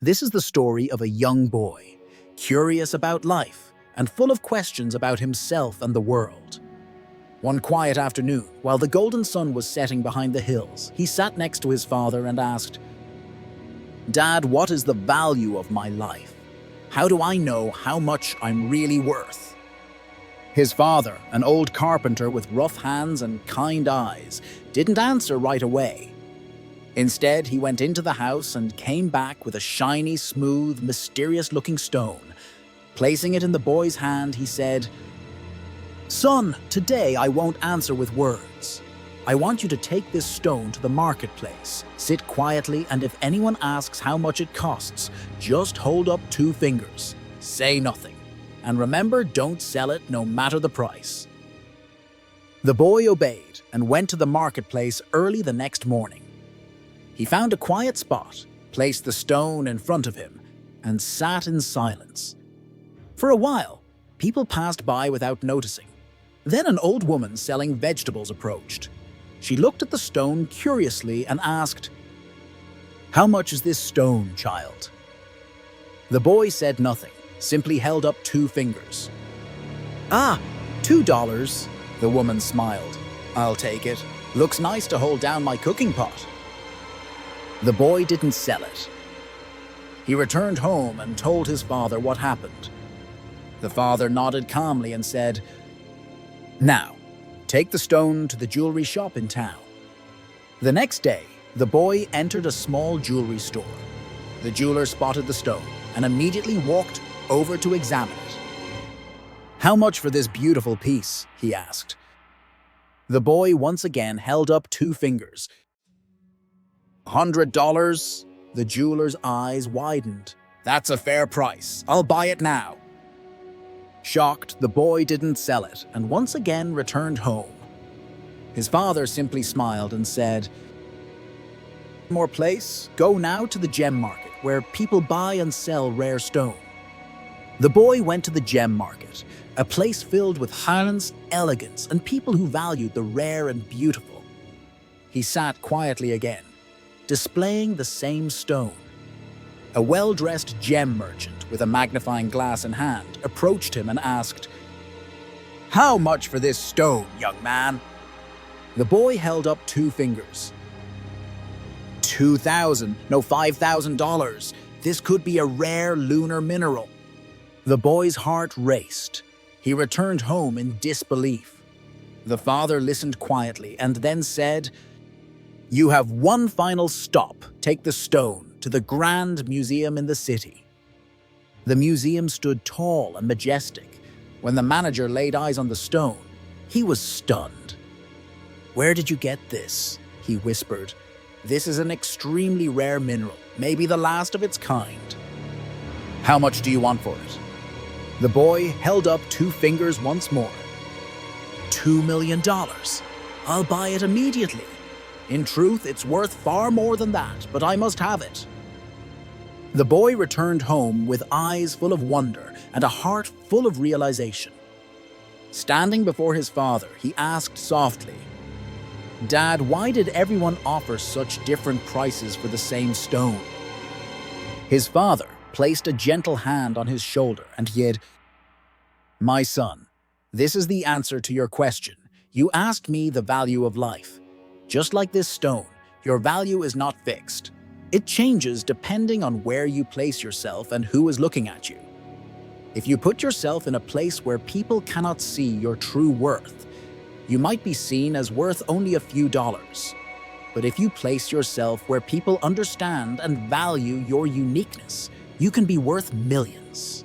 This is the story of a young boy, curious about life and full of questions about himself and the world. One quiet afternoon, while the golden sun was setting behind the hills, he sat next to his father and asked, "Dad, what is the value of my life? How do I know how much I'm really worth?" His father, an old carpenter with rough hands and kind eyes, didn't answer right away. Instead, he went into the house and came back with a shiny, smooth, mysterious-looking stone. Placing it in the boy's hand, he said, "Son, today I won't answer with words. I want you to take this stone to the marketplace, sit quietly, and if anyone asks how much it costs, just hold up 2 fingers. Say nothing. And remember, don't sell it no matter the price." The boy obeyed and went to the marketplace early the next morning. He found a quiet spot, placed the stone in front of him, and sat in silence. For a while, people passed by without noticing. Then an old woman selling vegetables approached. She looked at the stone curiously and asked, "How much is this stone, child?" The boy said nothing, simply held up 2 fingers. "Ah, $2, the woman smiled. "I'll take it. Looks nice to hold down my cooking pot." The boy didn't sell it. He returned home and told his father what happened. The father nodded calmly and said, "Now, take the stone to the jewelry shop in town." The next day, the boy entered a small jewelry store. The jeweler spotted the stone and immediately walked over to examine it. "How much for this beautiful piece?" he asked. The boy once again held up 2 fingers. $100? The jeweler's eyes widened. "That's a fair price. I'll buy it now." Shocked, the boy didn't sell it and once again returned home. His father simply smiled and said, "More place? Go now to the gem market where people buy and sell rare stone." The boy went to the gem market, a place filled with silence, elegance, and people who valued the rare and beautiful. He sat quietly again, displaying the same stone. A well-dressed gem merchant with a magnifying glass in hand approached him and asked, "How much for this stone, young man?" The boy held up 2 fingers. $2,000, no $5,000. This could be a rare lunar mineral." The boy's heart raced. He returned home in disbelief. The father listened quietly and then said, "You have one final stop. Take the stone to the grand museum in the city." The museum stood tall and majestic. When the manager laid eyes on the stone, he was stunned. "Where did you get this?" he whispered. "This is an extremely rare mineral, maybe the last of its kind." "How much do you want for it?" The boy held up 2 fingers once more. $2 million. I'll buy it immediately. In truth, it's worth far more than that, but I must have it." The boy returned home with eyes full of wonder and a heart full of realization. Standing before his father, he asked softly, "Dad, why did everyone offer such different prices for the same stone?" His father placed a gentle hand on his shoulder and said, "My son, this is the answer to your question. You asked me the value of life. Just like this stone, your value is not fixed. It changes depending on where you place yourself and who is looking at you. If you put yourself in a place where people cannot see your true worth, you might be seen as worth only a few dollars. But if you place yourself where people understand and value your uniqueness, you can be worth millions."